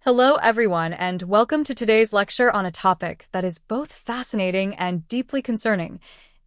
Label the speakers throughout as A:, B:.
A: Hello, everyone, and welcome to today's lecture on a topic that is both fascinating and deeply concerning: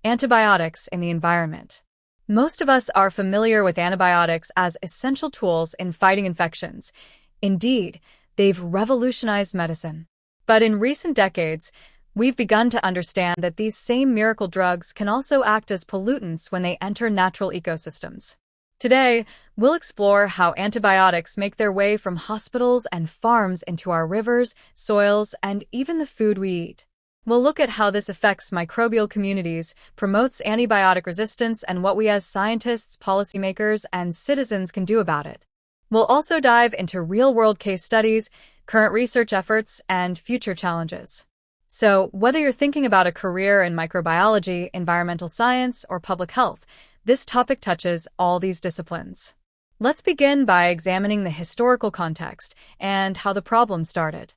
A: antibiotics in the environment. Most of us are familiar with antibiotics as essential tools in fighting infections. Indeed, they've revolutionized medicine. But in recent decades, we've begun to understand that these same miracle drugs can also act as pollutants when they enter natural ecosystems. Today, we'll explore how antibiotics make their way from hospitals and farms into our rivers, soils, and even the food we eat. We'll look at how this affects microbial communities, promotes antibiotic resistance, and what we as scientists, policymakers, and citizens can do about it. We'll also dive into real-world case studies, current research efforts, and future challenges. So, whether you're thinking about a career in microbiology, environmental science, or public health, this topic touches all these disciplines. Let's begin by examining the historical context and how the problem started.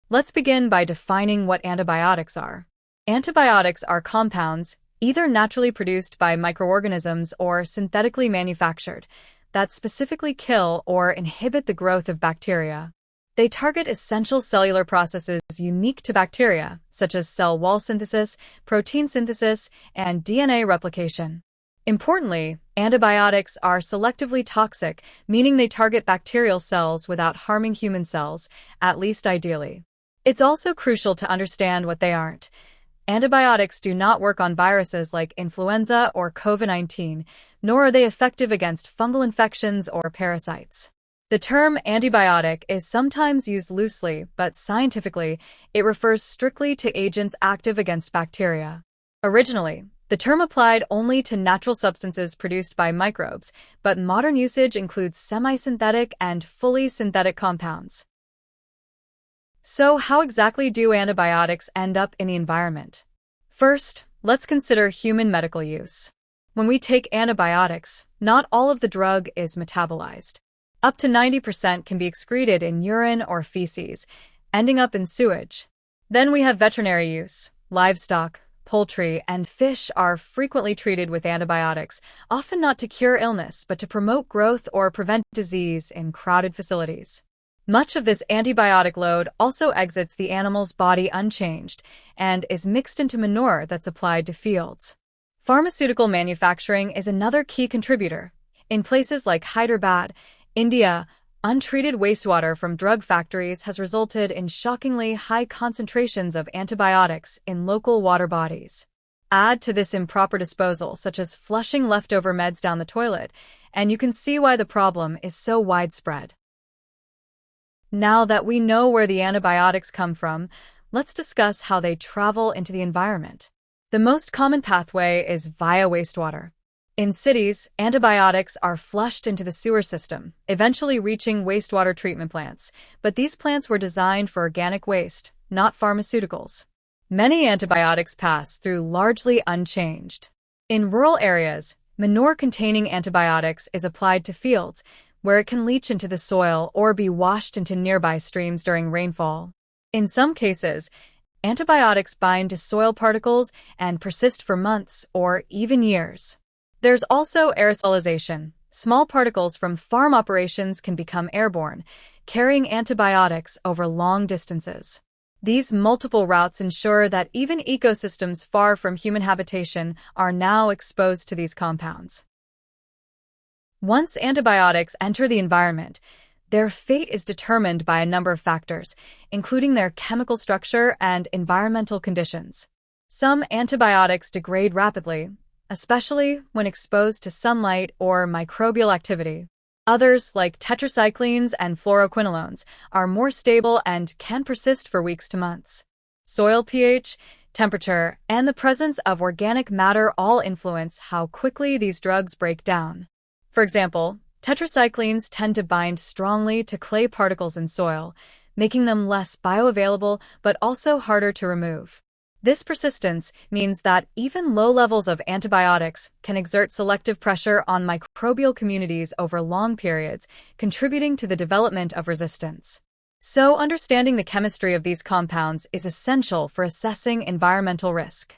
A: Let's begin by defining what antibiotics are. Antibiotics are compounds, either naturally produced by microorganisms or synthetically manufactured, that specifically kill or inhibit the growth of bacteria. They target essential cellular processes unique to bacteria, such as cell wall synthesis, protein synthesis, and DNA replication. Importantly, antibiotics are selectively toxic, meaning they target bacterial cells without harming human cells, at least ideally. It's also crucial to understand what they aren't. Antibiotics do not work on viruses like influenza or COVID-19, nor are they effective against fungal infections or parasites. The term antibiotic is sometimes used loosely, but scientifically, it refers strictly to agents active against bacteria. Originally, the term applied only to natural substances produced by microbes, but modern usage includes semi-synthetic and fully synthetic compounds. So, how exactly do antibiotics end up in the environment? First, let's consider human medical use. When we take antibiotics, not all of the drug is metabolized. Up to 90% can be excreted in urine or feces, ending up in sewage. Then we have veterinary use. Livestock, poultry, and fish are frequently treated with antibiotics, often not to cure illness, but to promote growth or prevent disease in crowded facilities. Much of this antibiotic load also exits the animal's body unchanged and is mixed into manure that's applied to fields. Pharmaceutical manufacturing is another key contributor. In places like Hyderabad, India, untreated wastewater from drug factories has resulted in shockingly high concentrations of antibiotics in local water bodies. Add to this improper disposal, such as flushing leftover meds down the toilet, and you can see why the problem is so widespread. Now that we know where the antibiotics come from, let's discuss how they travel into the environment. The most common pathway is via wastewater. In cities, antibiotics are flushed into the sewer system, eventually reaching wastewater treatment plants, but these plants were designed for organic waste, not pharmaceuticals. Many antibiotics pass through largely unchanged. In rural areas, manure containing antibiotics is applied to fields, where it can leach into the soil or be washed into nearby streams during rainfall. In some cases, antibiotics bind to soil particles and persist for months or even years. There's also aerosolization. Small particles from farm operations can become airborne, carrying antibiotics over long distances. These multiple routes ensure that even ecosystems far from human habitation are now exposed to these compounds. Once antibiotics enter the environment, their fate is determined by a number of factors, including their chemical structure and environmental conditions. Some antibiotics degrade rapidly, especially when exposed to sunlight or microbial activity. Others, like tetracyclines and fluoroquinolones, are more stable and can persist for weeks to months. Soil pH, temperature, and the presence of organic matter all influence how quickly these drugs break down. For example, tetracyclines tend to bind strongly to clay particles in soil, making them less bioavailable but also harder to remove. This persistence means that even low levels of antibiotics can exert selective pressure on microbial communities over long periods, contributing to the development of resistance. So, understanding the chemistry of these compounds is essential for assessing environmental risk.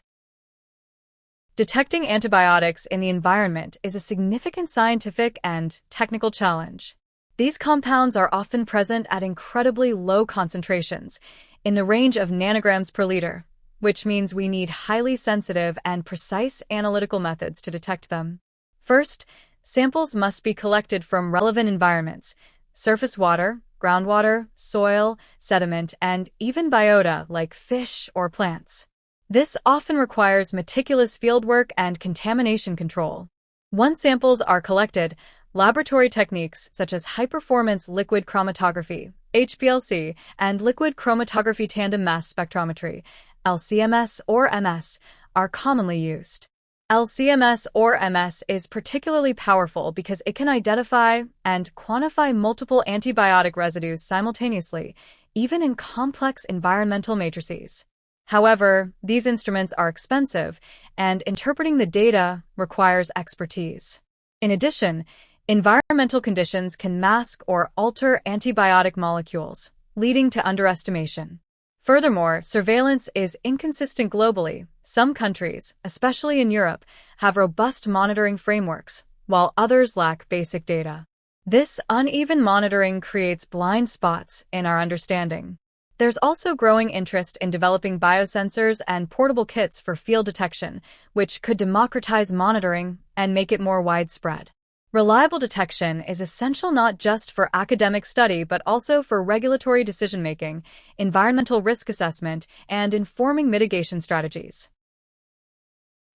A: Detecting antibiotics in the environment is a significant scientific and technical challenge. These compounds are often present at incredibly low concentrations, in the range of nanograms per liter, which means we need highly sensitive and precise analytical methods to detect them. First, samples must be collected from relevant environments: surface water, groundwater, soil, sediment, and even biota like fish or plants. This often requires meticulous fieldwork and contamination control. Once samples are collected, laboratory techniques such as high-performance liquid chromatography, HPLC, and liquid chromatography tandem mass spectrometry, LCMS or MS, are commonly used. LCMS or MS is particularly powerful because it can identify and quantify multiple antibiotic residues simultaneously, even in complex environmental matrices. However, these instruments are expensive, and interpreting the data requires expertise. In addition, environmental conditions can mask or alter antibiotic molecules, leading to underestimation. Furthermore, surveillance is inconsistent globally. Some countries, especially in Europe, have robust monitoring frameworks, while others lack basic data. This uneven monitoring creates blind spots in our understanding. There's also growing interest in developing biosensors and portable kits for field detection, which could democratize monitoring and make it more widespread. Reliable detection is essential not just for academic study but also for regulatory decision-making, environmental risk assessment, and informing mitigation strategies.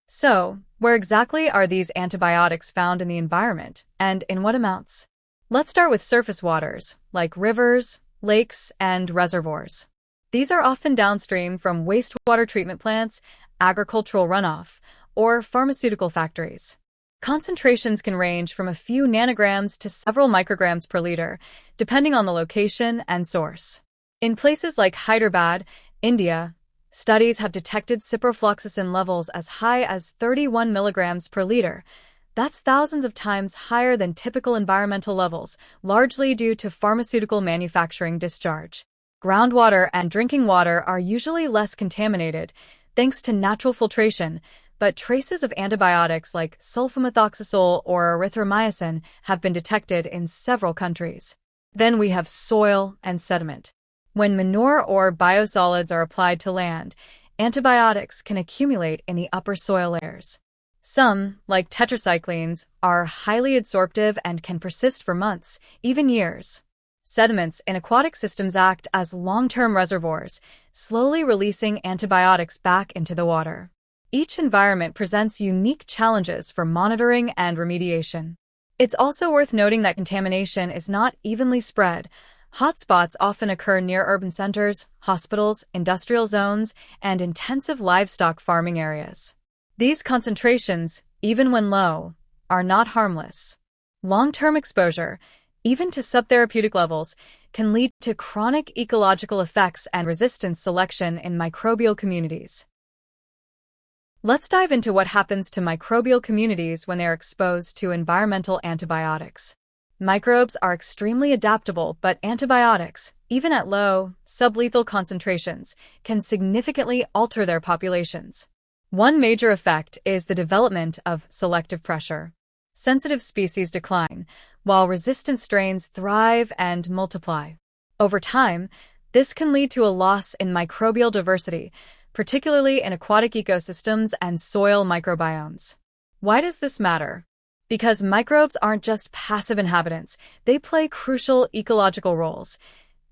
A: So, where exactly are these antibiotics found in the environment, and in what amounts? Let's start with surface waters, like rivers, lakes, and reservoirs. These are often downstream from wastewater treatment plants, agricultural runoff, or pharmaceutical factories. Concentrations can range from a few nanograms to several micrograms per liter, depending on the location and source. In places like Hyderabad, India, studies have detected ciprofloxacin levels as high as 31 milligrams per liter. That's thousands of times higher than typical environmental levels, largely due to pharmaceutical manufacturing discharge. Groundwater and drinking water are usually less contaminated, thanks to natural filtration, but traces of antibiotics like sulfamethoxazole or erythromycin have been detected in several countries. Then we have soil and sediment. When manure or biosolids are applied to land, antibiotics can accumulate in the upper soil layers. Some, like tetracyclines, are highly adsorptive and can persist for months, even years. Sediments in aquatic systems act as long-term reservoirs, slowly releasing antibiotics back into the water. Each environment presents unique challenges for monitoring and remediation. It's also worth noting that contamination is not evenly spread. Hotspots often occur near urban centers, hospitals, industrial zones, and intensive livestock farming areas. These concentrations, even when low, are not harmless. Long-term exposure, even to subtherapeutic levels, can lead to chronic ecological effects and resistance selection in microbial communities. Let's dive into what happens to microbial communities when they are exposed to environmental antibiotics. Microbes are extremely adaptable, but antibiotics, even at low, sublethal concentrations, can significantly alter their populations. One major effect is the development of selective pressure. Sensitive species decline, while resistant strains thrive and multiply. Over time, this can lead to a loss in microbial diversity, particularly in aquatic ecosystems and soil microbiomes. Why does this matter? Because microbes aren't just passive inhabitants, they play crucial ecological roles,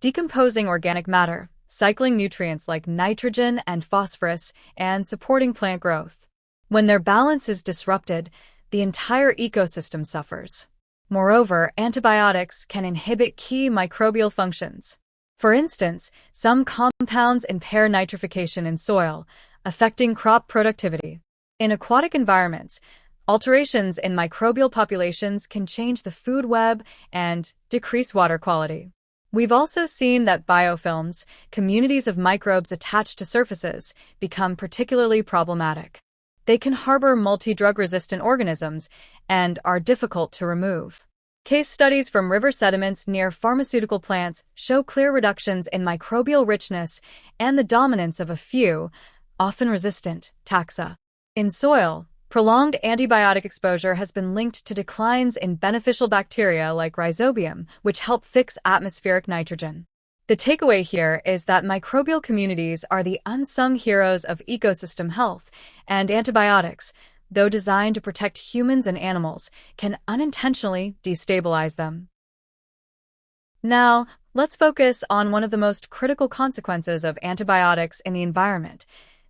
A: decomposing organic matter, cycling nutrients like nitrogen and phosphorus, and supporting plant growth. When their balance is disrupted, the entire ecosystem suffers. Moreover, antibiotics can inhibit key microbial functions. For instance, some compounds impair nitrification in soil, affecting crop productivity. In aquatic environments, alterations in microbial populations can change the food web and decrease water quality. We've also seen that biofilms, communities of microbes attached to surfaces, become particularly problematic. They can harbor multi-drug-resistant organisms and are difficult to remove. Case studies from river sediments near pharmaceutical plants show clear reductions in microbial richness and the dominance of a few, often resistant, taxa. In soil, Prolonged antibiotic exposure has been linked to declines in beneficial bacteria like rhizobium, which help fix atmospheric nitrogen. The takeaway here is that microbial communities are the unsung heroes of ecosystem health, and antibiotics, though designed to protect humans and animals, can unintentionally destabilize them. Now, let's focus on one of the most critical consequences of antibiotics in the environment: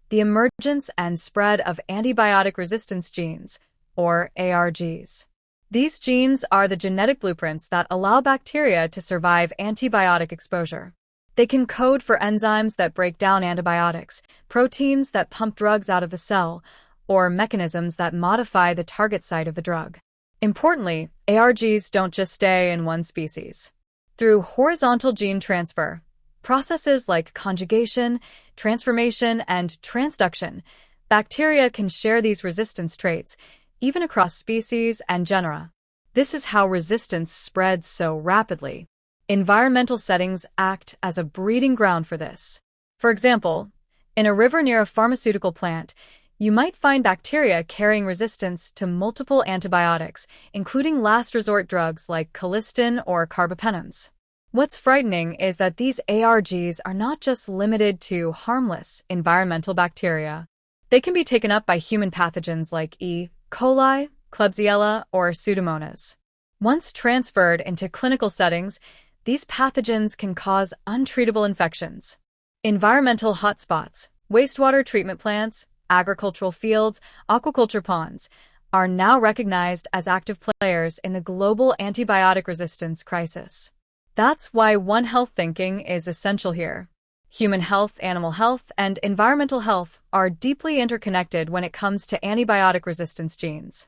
A: the emergence and spread of antibiotic resistance genes, or ARGs. These genes are the genetic blueprints that allow bacteria to survive antibiotic exposure. They can code for enzymes that break down antibiotics, proteins that pump drugs out of the cell, or mechanisms that modify the target site of the drug. Importantly, ARGs don't just stay in one species. Through horizontal gene transfer, processes like conjugation, transformation, and transduction, bacteria can share these resistance traits, even across species and genera. This is how resistance spreads so rapidly. Environmental settings act as a breeding ground for this. For example, in a river near a pharmaceutical plant, you might find bacteria carrying resistance to multiple antibiotics, including last-resort drugs like colistin or carbapenems. What's frightening is that these ARGs are not just limited to harmless environmental bacteria. They can be taken up by human pathogens like E. coli, Klebsiella, or Pseudomonas. Once transferred into clinical settings, these pathogens can cause untreatable infections. Environmental hotspots, wastewater treatment plants, agricultural fields, aquaculture ponds are now recognized as active players in the global antibiotic resistance crisis. That's why One Health thinking is essential here. Human health, animal health, and environmental health are deeply interconnected when it comes to antibiotic resistance genes.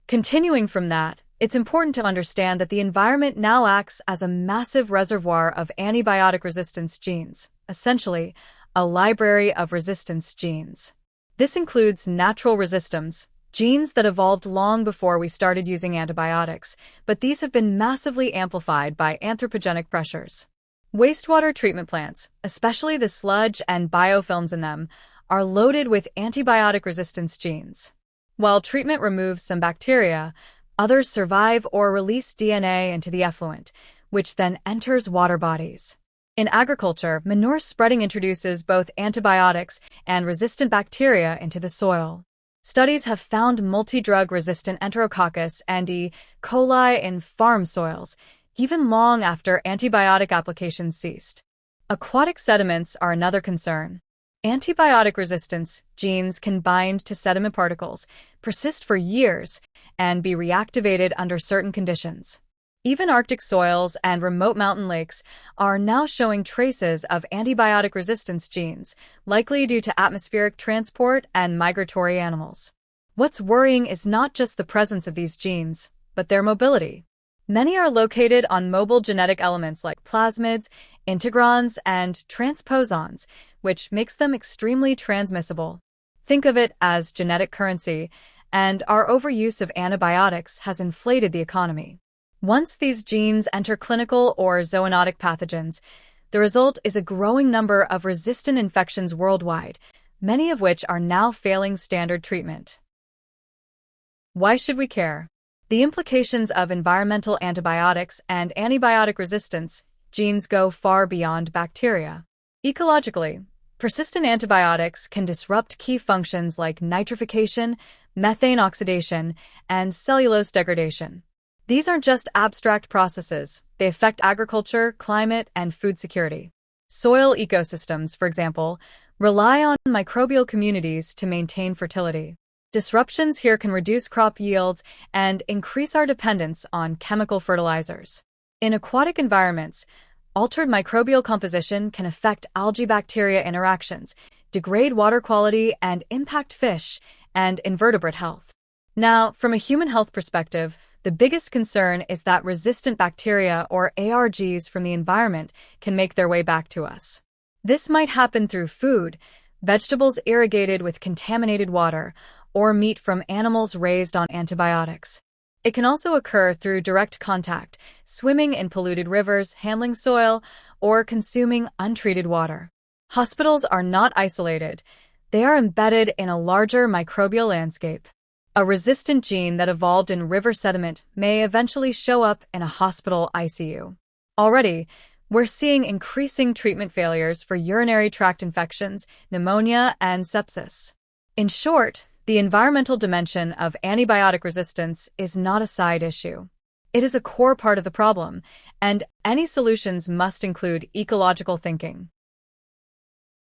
A: Continuing from that, it's important to understand that the environment now acts as a massive reservoir of antibiotic resistance genes, essentially a library of resistance genes. This includes natural resistomes, genes that evolved long before we started using antibiotics, but these have been massively amplified by anthropogenic pressures. Wastewater treatment plants, especially the sludge and biofilms in them, are loaded with antibiotic resistance genes. While treatment removes some bacteria, others survive or release DNA into the effluent, which then enters water bodies. In agriculture, manure spreading introduces both antibiotics and resistant bacteria into the soil. Studies have found multi-drug-resistant Enterococcus and E. coli in farm soils, even long after antibiotic applications ceased. Aquatic sediments are another concern. Antibiotic resistance genes can bind to sediment particles, persist for years, and be reactivated under certain conditions. Even Arctic soils and remote mountain lakes are now showing traces of antibiotic resistance genes, likely due to atmospheric transport and migratory animals. What's worrying is not just the presence of these genes, but their mobility. Many are located on mobile genetic elements like plasmids, integrons, and transposons, which makes them extremely transmissible. Think of it as genetic currency, and our overuse of antibiotics has inflated the economy. Once these genes enter clinical or zoonotic pathogens, the result is a growing number of resistant infections worldwide, many of which are now failing standard treatment. Why should we care? The implications of environmental antibiotics and antibiotic resistance genes go far beyond bacteria. Ecologically, persistent antibiotics can disrupt key functions like nitrification, methane oxidation, and cellulose degradation. These aren't just abstract processes, they affect agriculture, climate, and food security. Soil ecosystems, for example, rely on microbial communities to maintain fertility. Disruptions here can reduce crop yields and increase our dependence on chemical fertilizers. In aquatic environments, altered microbial composition can affect algae-bacteria interactions, degrade water quality, and impact fish and invertebrate health. Now, from a human health perspective, the biggest concern is that resistant bacteria or ARGs from the environment can make their way back to us. This might happen through food, vegetables irrigated with contaminated water, or meat from animals raised on antibiotics. It can also occur through direct contact, swimming in polluted rivers, handling soil, or consuming untreated water. Hospitals are not isolated. They are embedded in a larger microbial landscape. A resistant gene that evolved in river sediment may eventually show up in a hospital ICU. Already, we're seeing increasing treatment failures for urinary tract infections, pneumonia, and sepsis. In short, the environmental dimension of antibiotic resistance is not a side issue. It is a core part of the problem, and any solutions must include ecological thinking.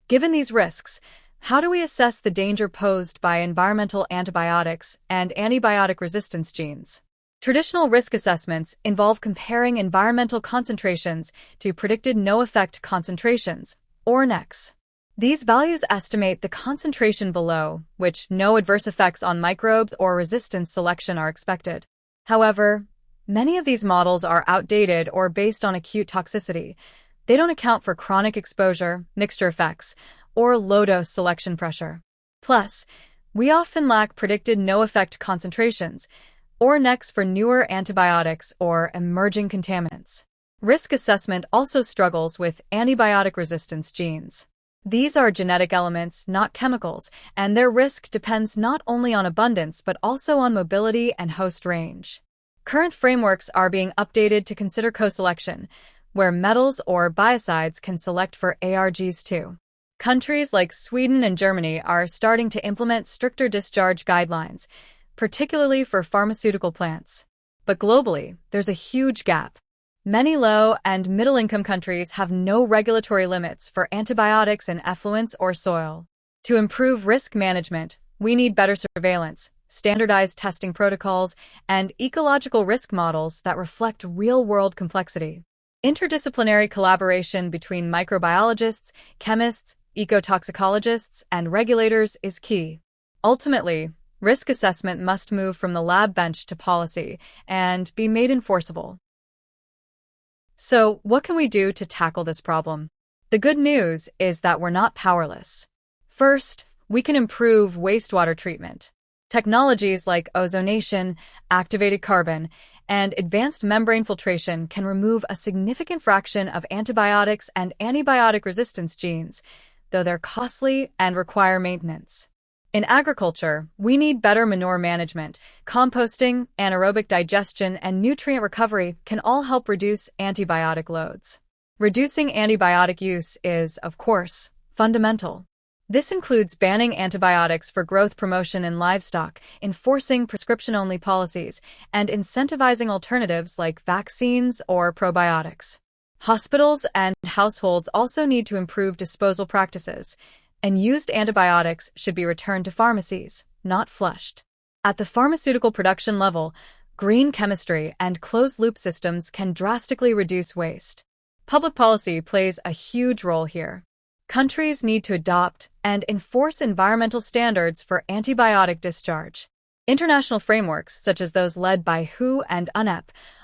A: Given these risks, how do we assess the danger posed by environmental antibiotics and antibiotic resistance genes? Traditional risk assessments involve comparing environmental concentrations to predicted no-effect concentrations, or NECs. These values estimate the concentration below which no adverse effects on microbes or resistance selection are expected. However, many of these models are outdated or based on acute toxicity. They don't account for chronic exposure, mixture effects, or low-dose selection pressure. Plus, we often lack predicted no-effect concentrations, or NECs for newer antibiotics or emerging contaminants. Risk assessment also struggles with antibiotic resistance genes. These are genetic elements, not chemicals, and their risk depends not only on abundance but also on mobility and host range. Current frameworks are being updated to consider co-selection, where metals or biocides can select for ARGs too. Countries like Sweden and Germany are starting to implement stricter discharge guidelines, particularly for pharmaceutical plants. But globally, there's a huge gap. Many low- and middle-income countries have no regulatory limits for antibiotics in effluents or soil. To improve risk management, we need better surveillance, standardized testing protocols, and ecological risk models that reflect real-world complexity. Interdisciplinary collaboration between microbiologists, chemists, ecotoxicologists, and regulators is key. Ultimately, risk assessment must move from the lab bench to policy and be made enforceable. So, what can we do to tackle this problem? The good news is that we're not powerless. First, we can improve wastewater treatment. Technologies like ozonation, activated carbon, and advanced membrane filtration can remove a significant fraction of antibiotics and antibiotic resistance genes, though they're costly and require maintenance. In agriculture, we need better manure management. Composting, anaerobic digestion, and nutrient recovery can all help reduce antibiotic loads. Reducing antibiotic use is, of course, fundamental. This includes banning antibiotics for growth promotion in livestock, enforcing prescription-only policies, and incentivizing alternatives like vaccines or probiotics. Hospitals and households also need to improve disposal practices, and used antibiotics should be returned to pharmacies, not flushed. At the pharmaceutical production level, green chemistry and closed-loop systems can drastically reduce waste. Public policy plays a huge role here. Countries need to adopt and enforce environmental standards for antibiotic discharge. International frameworks, such as those led by WHO and UNEP,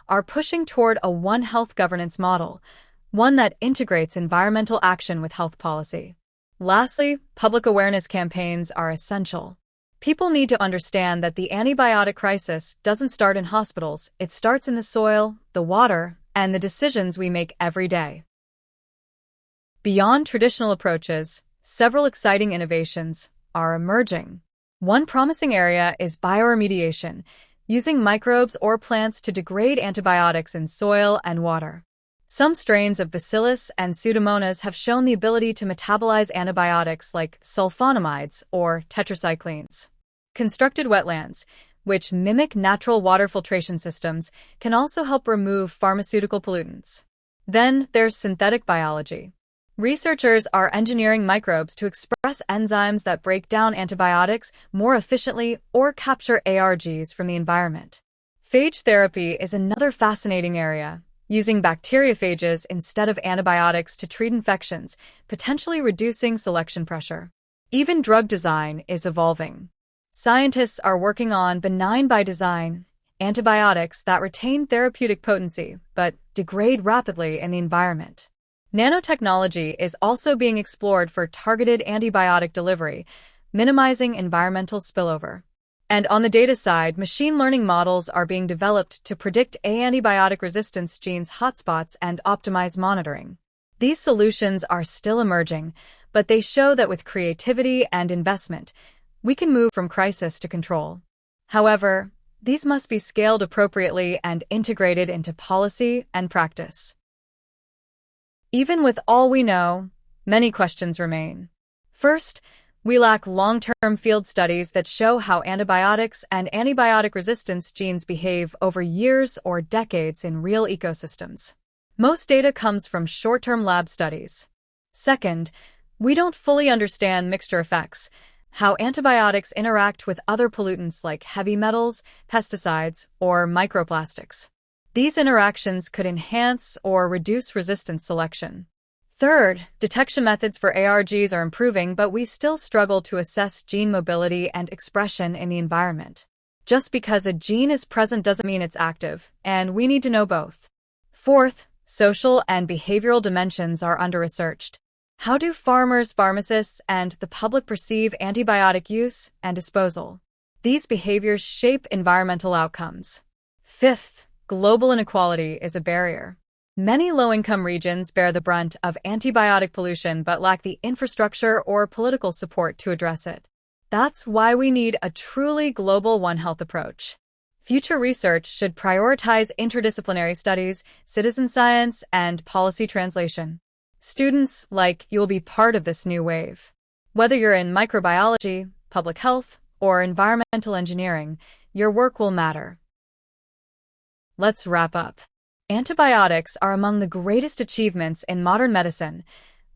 A: are pushing toward a One Health governance model, one that integrates environmental action with health policy. Lastly, public awareness campaigns are essential. People need to understand that the antibiotic crisis doesn't start in hospitals, it starts in the soil, the water, and the decisions we make every day. Beyond traditional approaches, several exciting innovations are emerging. One promising area is bioremediation, using microbes or plants to degrade antibiotics in soil and water. Some strains of Bacillus and Pseudomonas have shown the ability to metabolize antibiotics like sulfonamides or tetracyclines. Constructed wetlands, which mimic natural water filtration systems, can also help remove pharmaceutical pollutants. Then there's synthetic biology. Researchers are engineering microbes to express enzymes that break down antibiotics more efficiently or capture ARGs from the environment. Phage therapy is another fascinating area, using bacteriophages instead of antibiotics to treat infections, potentially reducing selection pressure. Even drug design is evolving. Scientists are working on benign by design, antibiotics that retain therapeutic potency but degrade rapidly in the environment. Nanotechnology is also being explored for targeted antibiotic delivery, minimizing environmental spillover. And on the data side, machine learning models are being developed to predict antibiotic resistance genes hotspots and optimize monitoring. These solutions are still emerging, but they show that with creativity and investment, we can move from crisis to control. However, these must be scaled appropriately and integrated into policy and practice. Even with all we know, many questions remain. First, we lack long-term field studies that show how antibiotics and antibiotic resistance genes behave over years or decades in real ecosystems. Most data comes from short-term lab studies. Second, we don't fully understand mixture effects, how antibiotics interact with other pollutants like heavy metals, pesticides, or microplastics. These interactions could enhance or reduce resistance selection. Third, detection methods for ARGs are improving, but we still struggle to assess gene mobility and expression in the environment. Just because a gene is present doesn't mean it's active, and we need to know both. Fourth, social and behavioral dimensions are under-researched. How do farmers, pharmacists, and the public perceive antibiotic use and disposal? These behaviors shape environmental outcomes. Fifth, global inequality is a barrier. Many low-income regions bear the brunt of antibiotic pollution but lack the infrastructure or political support to address it. That's why we need a truly global One Health approach. Future research should prioritize interdisciplinary studies, citizen science, and policy translation. Students like you will be part of this new wave. Whether you're in microbiology, public health, or environmental engineering, your work will matter. Let's wrap up. Antibiotics are among the greatest achievements in modern medicine,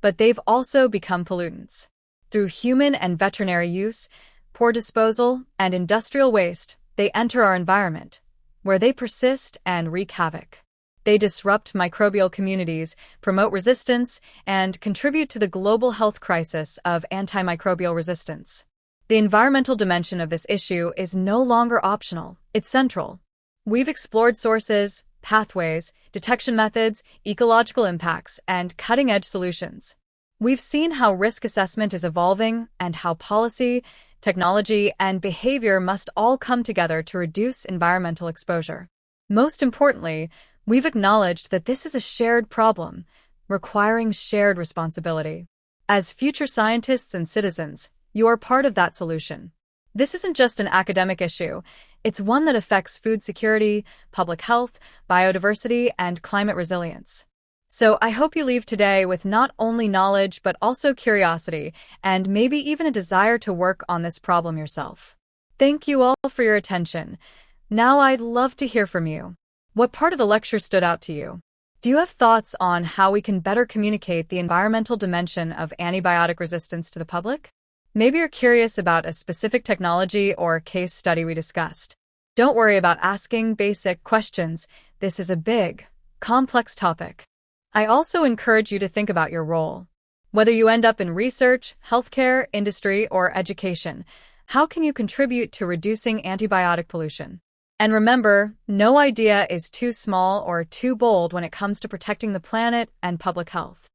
A: but they've also become pollutants. Through human and veterinary use, poor disposal, and industrial waste, they enter our environment, where they persist and wreak havoc. They disrupt microbial communities, promote resistance, and contribute to the global health crisis of antimicrobial resistance. The environmental dimension of this issue is no longer optional, it's central. We've explored sources, pathways, detection methods, ecological impacts, and cutting-edge solutions. We've seen how risk assessment is evolving and how policy, technology, and behavior must all come together to reduce environmental exposure. Most importantly, we've acknowledged that this is a shared problem, requiring shared responsibility. As future scientists and citizens, you are part of that solution. This isn't just an academic issue, it's one that affects food security, public health, biodiversity, and climate resilience. So I hope you leave today with not only knowledge but also curiosity and maybe even a desire to work on this problem yourself. Thank you all for your attention. Now I'd love to hear from you. What part of the lecture stood out to you? Do you have thoughts on how we can better communicate the environmental dimension of antibiotic resistance to the public? Maybe you're curious about a specific technology or case study we discussed. Don't worry about asking basic questions. This is a big, complex topic. I also encourage you to think about your role. Whether you end up in research, healthcare, industry, or education, how can you contribute to reducing antibiotic pollution? And remember, no idea is too small or too bold when it comes to protecting the planet and public health.